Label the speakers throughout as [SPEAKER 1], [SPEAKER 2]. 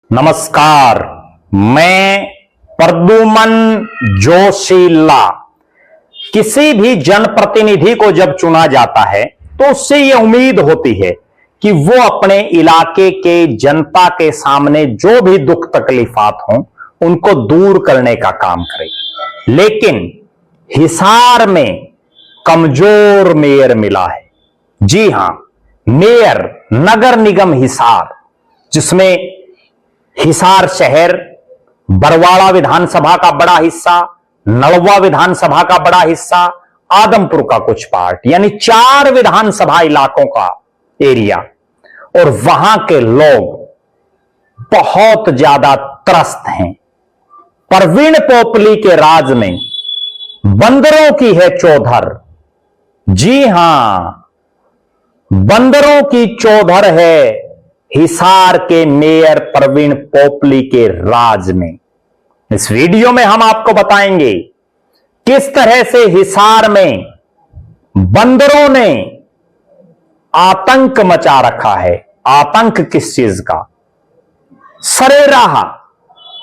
[SPEAKER 1] नमस्कार, मैं प्रद्युमन जोशीला। किसी भी जनप्रतिनिधि को जब चुना जाता है तो उससे यह उम्मीद होती है कि वो अपने इलाके के जनता के सामने जो भी दुख तकलीफात हों उनको दूर करने का काम करे। लेकिन हिसार में कमजोर मेयर मिला है। जी हां, मेयर नगर निगम हिसार, जिसमें हिसार शहर, बरवाड़ा विधानसभा का बड़ा हिस्सा, नलवा विधानसभा का बड़ा हिस्सा, आदमपुर का कुछ पार्ट, यानी 4 विधानसभा इलाकों का एरिया, और वहां के लोग बहुत ज्यादा त्रस्त हैं। परवीन पोपली के राज में बंदरों की है चौधर। जी हां, बंदरों की चौधर है हिसार के मेयर परवीन पोपली के राज में। इस वीडियो में हम आपको बताएंगे किस तरह से हिसार में बंदरों ने आतंक मचा रखा है। आतंक किस चीज का? सरेराह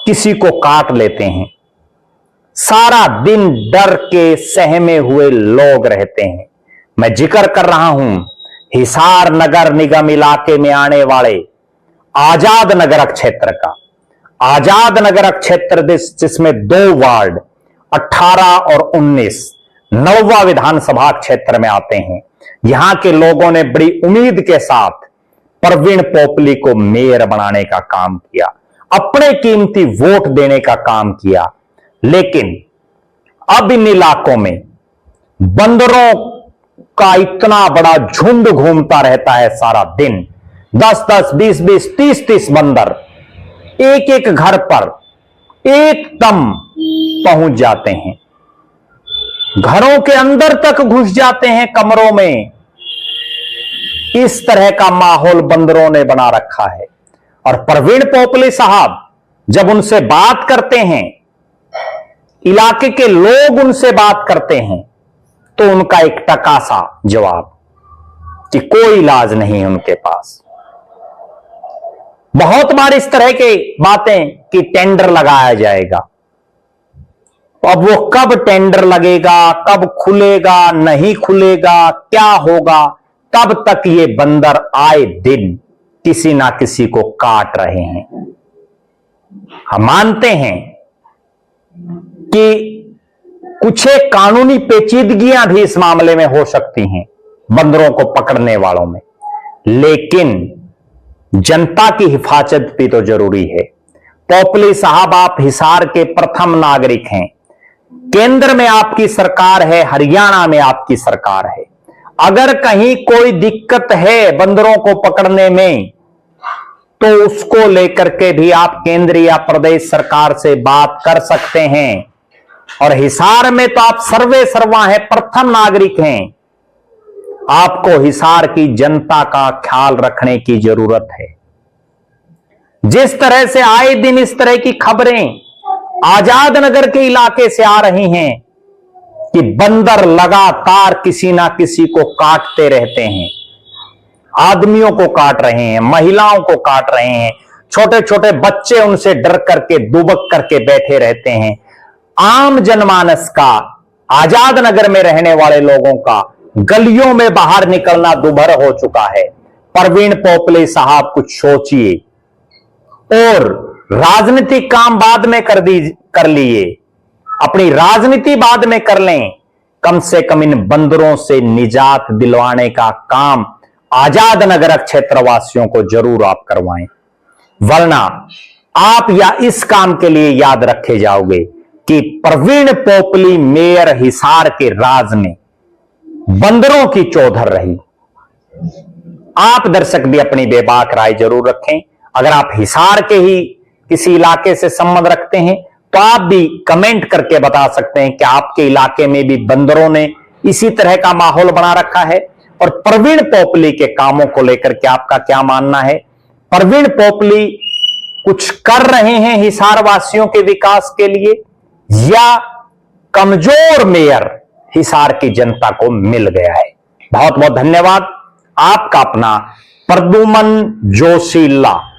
[SPEAKER 1] किसी को काट लेते हैं। सारा दिन डर के सहमे हुए लोग रहते हैं। मैं जिक्र कर रहा हूं हिसार नगर निगम इलाके में आने वाले आजाद नगर क्षेत्र का। आजाद नगर क्षेत्र जिसमें 2 वार्ड 18 और 19 नलवा विधानसभा क्षेत्र में आते हैं। यहां के लोगों ने बड़ी उम्मीद के साथ परवीन पोपली को मेयर बनाने का काम किया, अपने कीमती वोट देने का काम किया। लेकिन अब इन इलाकों में बंदरों का इतना बड़ा झुंड घूमता रहता है सारा दिन। 10-10, 20-20, 30-30 बंदर एक-एक घर पर एकदम पहुंच जाते हैं। घरों के अंदर तक घुस जाते हैं, कमरों में। इस तरह का माहौल बंदरों ने बना रखा है। और परवीन पोपली साहब जब उनसे बात करते हैं, इलाके के लोग उनसे बात करते हैं, तो उनका एक टकासा जवाब कि कोई इलाज नहीं है उनके पास। बहुत बार इस तरह की बातें कि टेंडर लगाया जाएगा। अब वो कब टेंडर लगेगा, कब खुलेगा, नहीं खुलेगा, क्या होगा, तब तक ये बंदर आए दिन किसी ना किसी को काट रहे हैं। हम मानते हैं कि कुछ एक कानूनी पेचीदगियां भी इस मामले में हो सकती हैं बंदरों को पकड़ने वालों में, लेकिन जनता की हिफाजत भी तो जरूरी है। पोपली साहब, आप हिसार के प्रथम नागरिक हैं। केंद्र में आपकी सरकार है, हरियाणा में आपकी सरकार है। अगर कहीं कोई दिक्कत है बंदरों को पकड़ने में, तो उसको लेकर के भी आप केंद्र या प्रदेश सरकार से बात कर सकते हैं। और हिसार में तो आप सर्वे सर्वा हैं, प्रथम नागरिक हैं। आपको हिसार की जनता का ख्याल रखने की जरूरत है। जिस तरह से आए दिन इस तरह की खबरें आजाद नगर के इलाके से आ रही हैं कि बंदर लगातार किसी ना किसी को काटते रहते हैं। आदमियों को काट रहे हैं, महिलाओं को काट रहे हैं, छोटे छोटे बच्चे उनसे डर करके दुबक करके बैठे रहते हैं। आम जनमानस का, आजाद नगर में रहने वाले लोगों का गलियों में बाहर निकलना दुभर हो चुका है। परवीन पोपली साहब कुछ सोचिए, और राजनीतिक काम बाद में कर लिए, अपनी राजनीति बाद में कर लें। कम से कम इन बंदरों से निजात दिलवाने का काम आजाद नगर क्षेत्र वासियों को जरूर आप करवाएं, वरना आप या इस काम के लिए याद रखे जाओगे कि परवीन पोपली मेयर हिसार के राज में बंदरों की चौधर रही। आप दर्शक भी अपनी बेबाक राय जरूर रखें। अगर आप हिसार के ही किसी इलाके से संबंध रखते हैं तो आप भी कमेंट करके बता सकते हैं कि आपके इलाके में भी बंदरों ने इसी तरह का माहौल बना रखा है, और परवीन पोपली के कामों को लेकर के आपका क्या मानना है। परवीन पोपली कुछ कर रहे हैं हिसार वासियों के विकास के लिए, या कमजोर मेयर हिसार की जनता को मिल गया है। बहुत बहुत धन्यवाद। आपका अपना प्रद्युमन जोशीला।